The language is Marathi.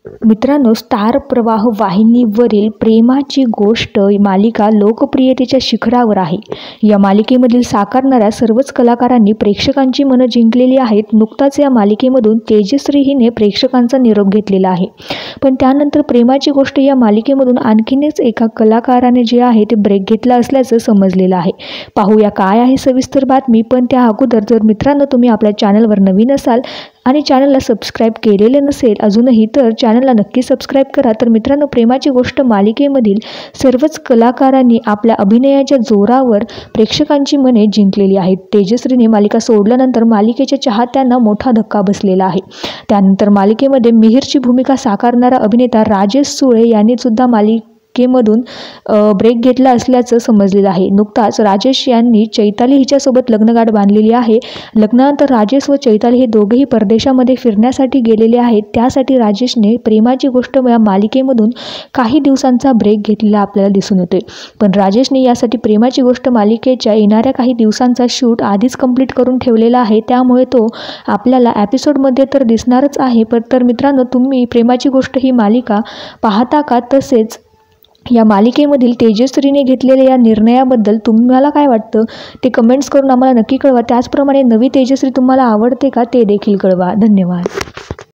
मित्रांनो, स्टार प्रवाह वाहिनीवरील प्रेमाची गोष्ट मालिका लोकप्रियतेच्या शिखरावर आहे. या मालिकेमधील साकारणाऱ्या सर्वच कलाकारांनी प्रेक्षकांची मनं जिंकलेली आहेत. नुकताच या मालिकेमधून तेजश्री हिने प्रेक्षकांचा निरोप घेतलेला आहे. पण त्यानंतर प्रेमाची गोष्ट या मालिकेमधून आणखीनच एका कलाकाराने जे आहे ते ब्रेक घेतला असल्याचं समजलेलं आहे. पाहूया काय आहे सविस्तर बातमी. पण त्या अगोदर जर मित्रांनो तुम्ही आपल्या चॅनलवर नवीन असाल आणि चॅनलला सबस्क्राईब केलेले नसेल अजूनही तर चॅनलला नक्की सबस्क्राईब करा. तर मित्रांनो, प्रेमाची गोष्ट मालिकेमधील सर्वच कलाकारांनी आपल्या अभिनयाच्या जोरावर प्रेक्षकांची मने जिंकलेली आहेत. तेजश्रीने मालिका सोडल्यानंतर मालिकेच्या चाहत्यांना मोठा धक्का बसलेला आहे. त्यानंतर मालिकेमध्ये मिहीरची भूमिका साकारणारा अभिनेता राजेश सुळे यांनी सुद्धा मालिकेमधून ब्रेक घेतला असल्याचं समजलेलं आहे. नुकताच राजेश यांनी चैताली हिच्यासोबत लग्नगाठ बांधलेली आहे. लग्नानंतर राजेश व चैताली हे दोघेही परदेशामध्ये फिरण्यासाठी गेलेले आहेत. त्यासाठी राजेशने प्रेमाची गोष्ट या मालिकेमधून काही दिवसांचा ब्रेक घेतलेला आपल्याला दिसून येतोय. पण राजेशने यासाठी प्रेमाची गोष्ट मालिकेच्या येणाऱ्या काही दिवसांचा शूट आधीच कंप्लीट करून ठेवलेला आहे. त्यामुळे तो आपल्याला एपिसोडमध्ये तर दिसणारच आहे. तर मित्रांनो, तुम्ही प्रेमाची गोष्ट ही मालिका पाहता का? तसेच या मालिकेमधील तेजश्रीने घेतलेल्या या निर्णयाबद्दल तुम्हाला काय वाटतं ते कमेंट्स करून आम्हाला नक्की कळवा. त्याचप्रमाणे नवी तेजश्री तुम्हाला आवडते का ते देखील कळवा. धन्यवाद.